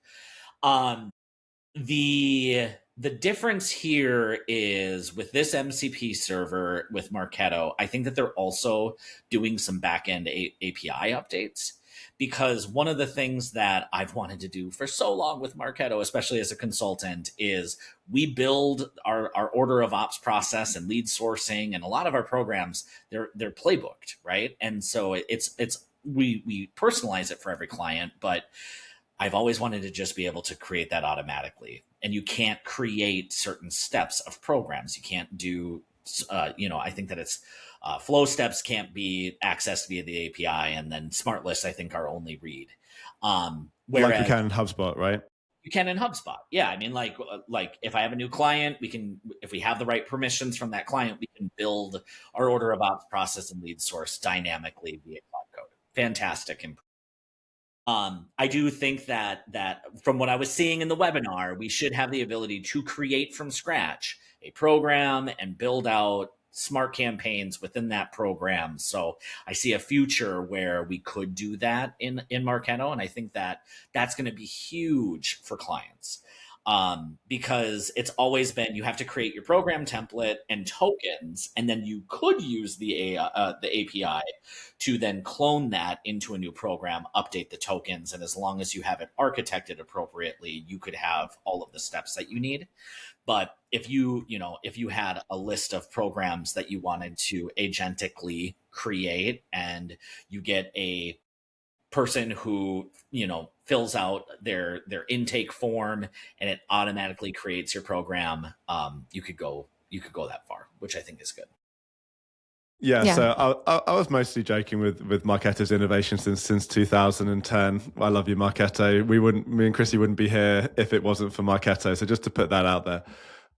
B: The difference here is with this MCP server with Marketo, I think that they're also doing some backend API updates, because one of the things that I've wanted to do for so long with Marketo, especially as a consultant, is we build our order of ops process and lead sourcing, and a lot of our programs, they're playbooked, right? And so we personalize it for every client, but I've always wanted to just be able to create that automatically. And you can't create certain steps of programs. You can't do, I think that it's flow steps can't be accessed via the API, and then smart lists, I think, are only read.
A: Whereas, like we can in HubSpot, right?
B: You can in HubSpot. Yeah. I mean, like if I have a new client, if we have the right permissions from that client, we can build our order of ops process and lead source dynamically via cloud code. Fantastic. I do think that from what I was seeing in the webinar, we should have the ability to create from scratch a program and build out smart campaigns within that program. So I see a future where we could do that in Marketo, and I think that that's going to be huge for clients. Because it's always been, you have to create your program template and tokens, and then you could use the API to then clone that into a new program, update the tokens, and as long as you have it architected appropriately, you could have all of the steps that you need. But if you had a list of programs that you wanted to agentically create, and you get a person who fills out their intake form and it automatically creates your program, you could go that far, which I think is good.
A: Yeah. So I was mostly joking with Marketo's innovation since 2010. I love you, Marketo. Me and Chrissy wouldn't be here if it wasn't for Marketo. So just to put that out there.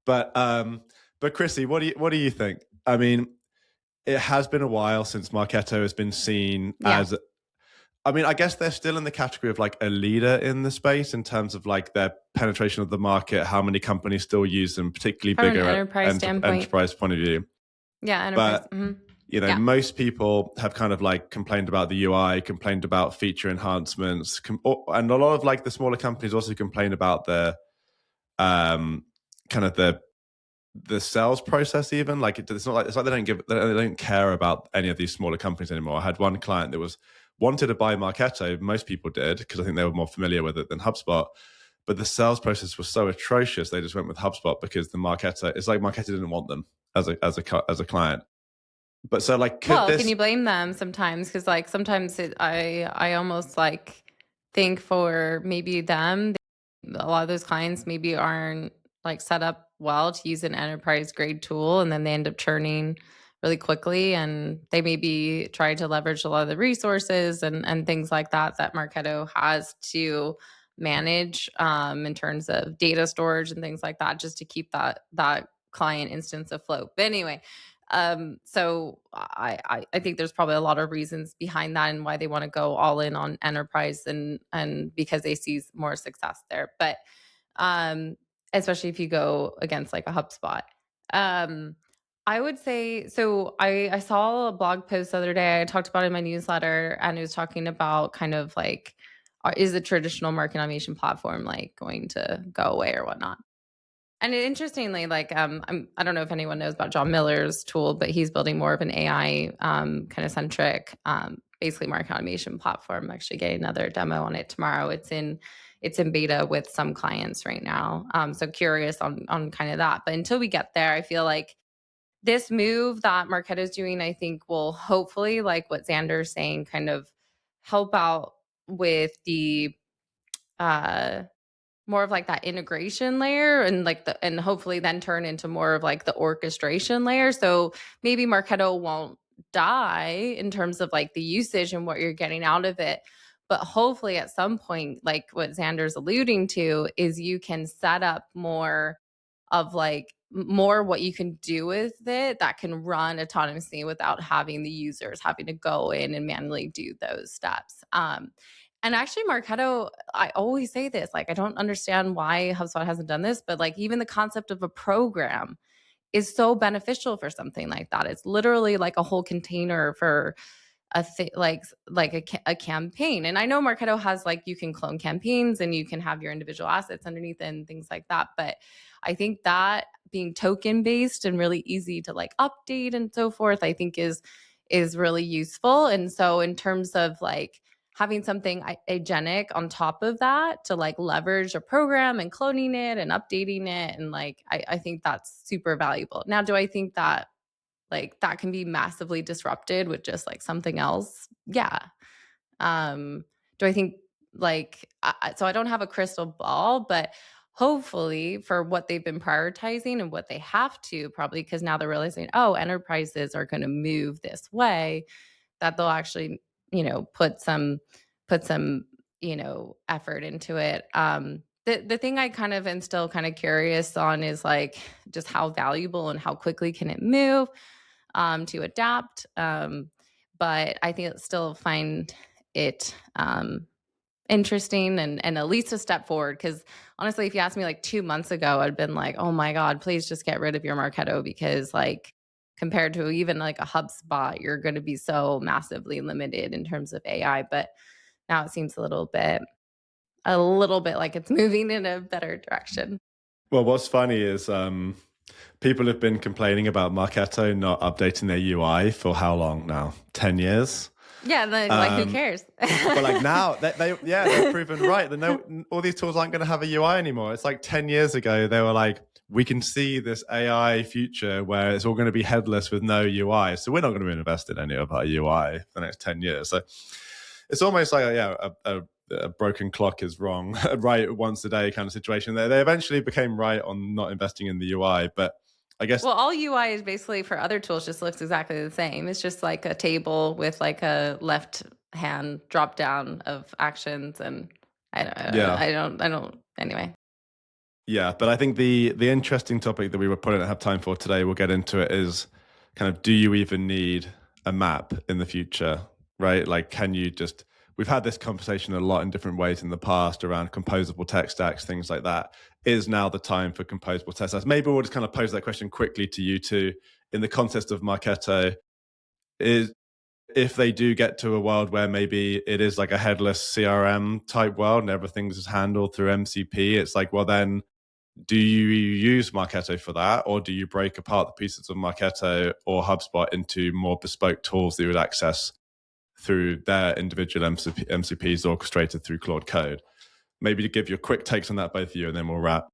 A: But Chrissy, what do you think? I mean, it has been a while since Marketo has been seen as. I mean, I guess they're still in the category of like a leader in the space in terms of like their penetration of the market, how many companies still use them, particularly bigger enterprise point of view.
C: Yeah, enterprise.
A: But most people have kind of like complained about the UI, complained about feature enhancements, and a lot of like the smaller companies also complain about the kind of the sales process. Even like it's like they don't care about any of these smaller companies anymore. I had one client that wanted to buy Marketo. Most people did because I think they were more familiar with it than HubSpot. But the sales process was so atrocious, they just went with HubSpot because it's like Marketo didn't want them as a client. But so like, could
C: Well,
A: this?
C: can you blame them sometimes? Because like sometimes I almost like think for maybe them, a lot of those clients maybe aren't like set up well to use an enterprise grade tool, and then they end up churning really quickly, and they maybe try to leverage a lot of the resources and things like that that Marketo has to manage in terms of data storage and things like that, just to keep that client instance afloat. But anyway, so I think there's probably a lot of reasons behind that and why they want to go all in on enterprise, and because they see more success there. But um, especially if you go against like a HubSpot. Um, I would say so. I saw a blog post the other day. I talked about it in my newsletter, and it was talking about kind of like, is the traditional marketing automation platform like going to go away or whatnot? And interestingly, like I don't know if anyone knows about John Miller's tool, but he's building more of an AI kind of centric, basically market automation platform. I'm actually getting another demo on it tomorrow. It's in beta with some clients right now. So curious on kind of that. But until we get there, I feel like this move that Marketo is doing, I think will hopefully, like what Xander's saying, kind of help out with the uh more of like that integration layer, and like and hopefully then turn into more of like the orchestration layer. So maybe Marketo won't die in terms of like the usage and what you're getting out of it. But hopefully at some point, like what Xander's alluding to, is you can set up more of like more what you can do with it that can run autonomously without having the users having to go in and manually do those steps. And actually, Marketo, I always say this, like, I don't understand why HubSpot hasn't done this, but like, even the concept of a program is so beneficial for something like that. It's literally like a whole container for a campaign. And I know Marketo has like, you can clone campaigns and you can have your individual assets underneath and things like that. But I think that being token based and really easy to like update and so forth, I think is really useful. And so in terms of like having something agentic on top of that to like leverage a program and cloning it and updating it, and like I think that's super valuable. Now, do I think that like that can be massively disrupted with just like something else? Yeah. Do I think like so I don't have a crystal ball, but hopefully for what they've been prioritizing and what they have to, probably because now they're realizing, oh, enterprises are going to move this way, that they'll actually, put some effort into it. The thing I kind of am still kind of curious on is like just how valuable and how quickly can it move to adapt. But I think still find it interesting and at least a step forward. Because honestly, if you asked me like 2 months ago, I'd been like, oh my God, please just get rid of your Marketo, because like compared to even like a HubSpot, you're going to be so massively limited in terms of AI. But now it seems a little bit like it's moving in a better direction.
A: Well, what's funny is people have been complaining about Marketo not updating their UI for how long now? 10 years?
C: Yeah, then like who cares?
A: But like now, they're proven right. All these tools aren't going to have a UI anymore. It's like 10 years ago, they were like, we can see this AI future where it's all going to be headless with no UI. So we're not going to invest in any of our UI for the next 10 years. So it's almost like, a broken clock is wrong, right once a day kind of situation. They eventually became right on not investing in the UI, but I guess.
C: Well, all UI is basically for other tools just looks exactly the same. It's just like a table with like a left hand drop down of actions, and I don't. Anyway.
A: Yeah, but I think the interesting topic that we were probably don't have time for today, we'll get into it, is kind of, do you even need a map in the future, right? Like, can you just, we've had this conversation a lot in different ways in the past around composable tech stacks, things like that. Is now the time for composable tech stacks? Maybe we'll just kind of pose that question quickly to you two in the context of Marketo. Is, if they do get to a world where maybe it is like a headless CRM type world and everything's handled through MCP, it's like, well, then do you use Marketo for that, or do you break apart the pieces of Marketo or HubSpot into more bespoke tools that you would access through their individual MCPs orchestrated through Claude Code? Maybe to give your quick takes on that, both of you, and then we'll wrap.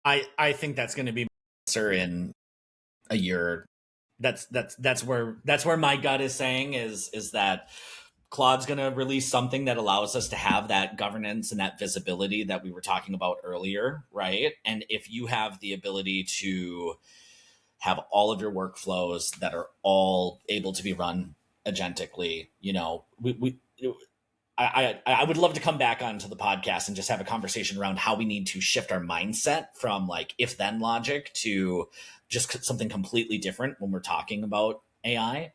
B: I think that's going to be my answer in a year That's where my gut is saying is that Claude's going to release something that allows us to have that governance and that visibility that we were talking about earlier, right? And if you have the ability to have all of your workflows that are all able to be run agentically, I would love to come back onto the podcast and just have a conversation around how we need to shift our mindset from like if then logic to just something completely different when we're talking about AI.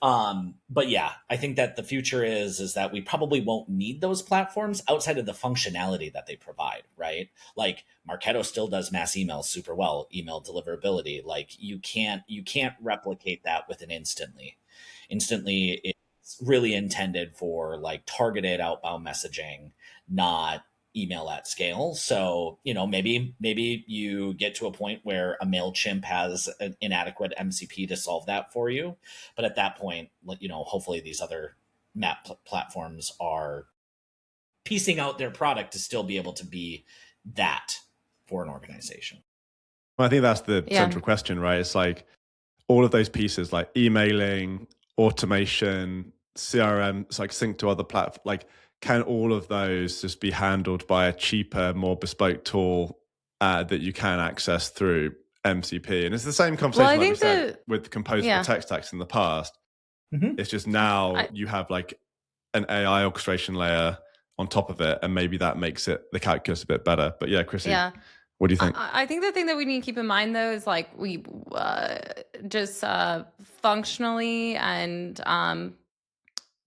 B: But yeah, I think that the future is that we probably won't need those platforms outside of the functionality that they provide, right? Like Marketo still does mass emails super well, email deliverability. Like you can't replicate that with an Instantly. Instantly, it's really intended for like targeted outbound messaging, not email at scale. So, maybe you get to a point where a MailChimp has an inadequate MCP to solve that for you. But at that point, hopefully these other map platforms are piecing out their product to still be able to be that for an organization.
A: Well, I think that's the central question, right? It's like all of those pieces like emailing, automation, CRM, it's like sync to other platforms. Like, can all of those just be handled by a cheaper, more bespoke tool that you can access through MCP? And it's the same conversation like we said with composable tech stacks in the past. Mm-hmm. It's just now you have like an AI orchestration layer on top of it, and maybe that makes the calculus a bit better. But yeah, Chrissy, what do you think?
C: I think the thing that we need to keep in mind though is like we just functionally and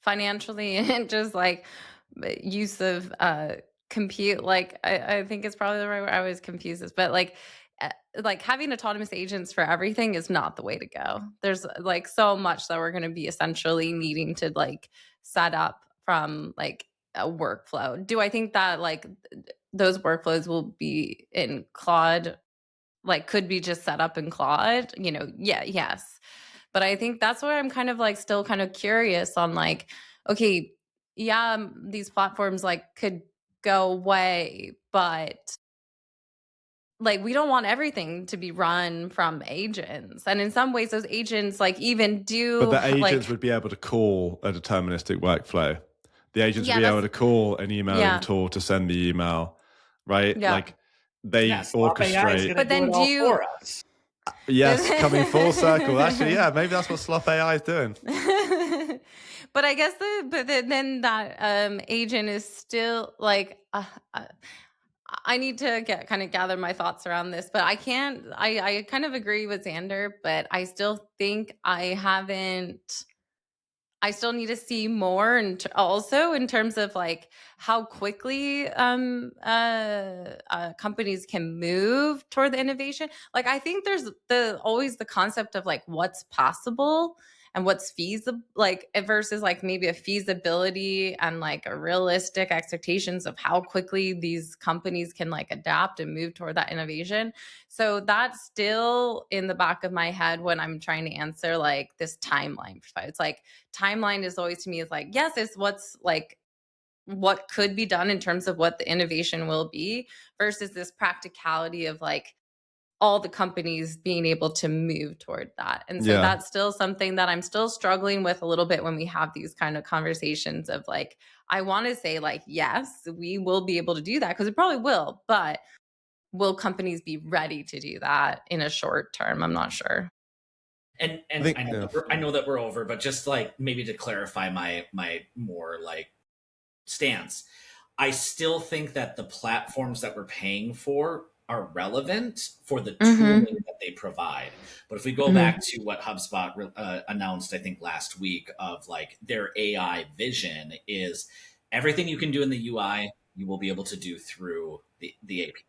C: financially and just like use of compute. Like I think it's probably the right word. I always confuse this, but like having autonomous agents for everything is not the way to go. There's like so much that we're going to be essentially needing to like set up from like a workflow. Do I think that like those workflows will be in Claude, like could be just set up in Claude, yes. But I think that's where I'm kind of like still kind of curious on like, okay, these platforms like could go away, but like we don't want everything to be run from agents. And in some ways those agents like even do.
A: But the agents would be able to call a deterministic workflow. The agents would be able to call an emailing tool to send the email, right? Like they orchestrate.
B: But then do you for us.
A: Yes, coming full circle. Actually, maybe that's what Sloth AI is doing.
C: But I guess then that agent is still like I need to gather my thoughts around this, but I can't. I kind of agree with Xander, but I still think I still need to see more, and also in terms of like how quickly companies can move toward the innovation. Like I think there's always the concept of like what's possible and what's feasible, like versus like maybe a feasibility and like a realistic expectations of how quickly these companies can like adapt and move toward that innovation. So that's still in the back of my head when I'm trying to answer like this timeline. It's like timeline is always to me is like, yes, it's what's like what could be done in terms of what the innovation will be versus this practicality of like all the companies being able to move toward that. And so that's still something that I'm still struggling with a little bit when we have these kind of conversations of like, I want to say like, yes, we will be able to do that because it probably will, but will companies be ready to do that in a short term? I'm not sure.
B: And I know that we're over, but just like maybe to clarify my more like stance, I still think that the platforms that we're paying for are relevant for the tooling that they provide. But if we go back to what HubSpot announced, I think last week, of like their AI vision is everything you can do in the UI, you will be able to do through the API.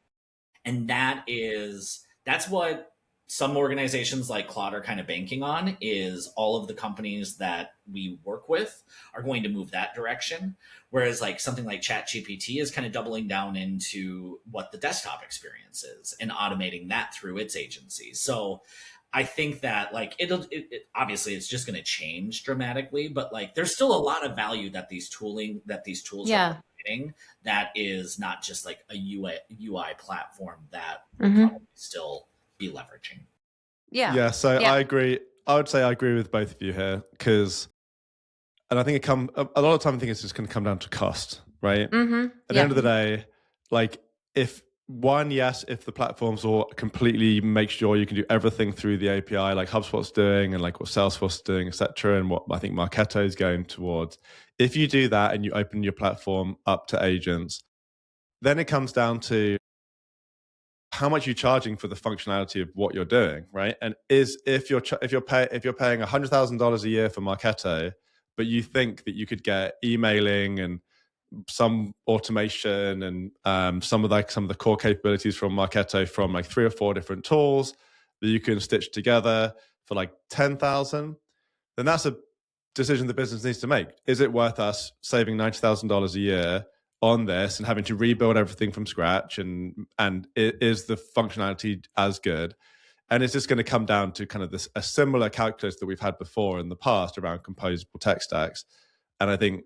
B: And that's what some organizations like Claude are kind of banking on, is all of the companies that we work with are going to move that direction. Whereas like something like ChatGPT is kind of doubling down into what the desktop experience is and automating that through its agency. So I think that like it obviously it's just going to change dramatically, but like there's still a lot of value that these tools are providing that is not just like a UI platform that will probably still be leveraging.
C: Yeah.
A: So I agree. I would say I agree with both of you here, because, and I think a lot of the time I think it's just going to come down to cost, right?
C: Mm-hmm.
A: At the end of the day, like, if the platforms all completely make sure you can do everything through the API, like HubSpot's doing and like what Salesforce is doing, etc., and what I think Marketo is going towards. If you do that and you open your platform up to agents, then it comes down to how much you're charging for the functionality of what you're doing, right? And if you're paying $100,000 a year for Marketo, but you think that you could get emailing and some automation and some of the core capabilities from Marketo from like 3 or 4 different tools that you can stitch together for like 10,000, then that's a decision the business needs to make. Is it worth us saving $90,000 a year on this and having to rebuild everything from scratch? And is the functionality as good? And it's just going to come down to kind of a similar calculus that we've had before in the past around composable tech stacks. And I think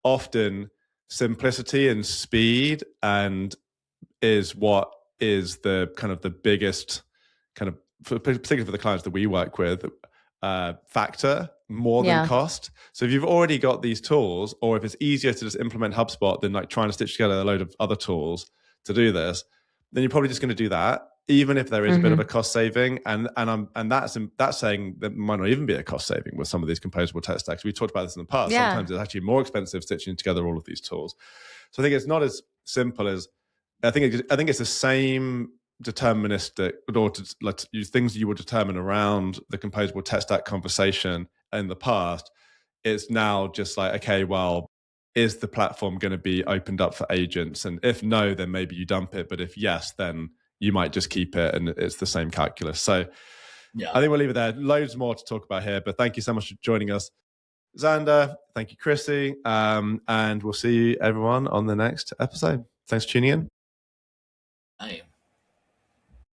A: often simplicity and speed and is what is the kind of the biggest kind of, particularly for the clients that we work with, factor more than cost. So if you've already got these tools, or if it's easier to just implement HubSpot than like trying to stitch together a load of other tools to do this, then you're probably just going to do that, even if there is a bit of a cost saving. And that's saying that might not even be a cost saving with some of these composable tech stacks. We talked about this in the past.
C: Yeah.
A: Sometimes it's actually more expensive stitching together all of these tools. So I think it's not as simple as, I think it's the same deterministic, or let's use things you would determine around the composable tech stack conversation in the past. It's now just like, okay, well, is the platform going to be opened up for agents? And if no, then maybe you dump it. But if yes, then you might just keep it, and it's the same calculus. So yeah, I think we'll leave it there. Loads more to talk about here, but thank you so much for joining us, Xander. Thank you, Chrissy. And we'll see everyone on the next episode. Thanks for tuning in.
B: Bye.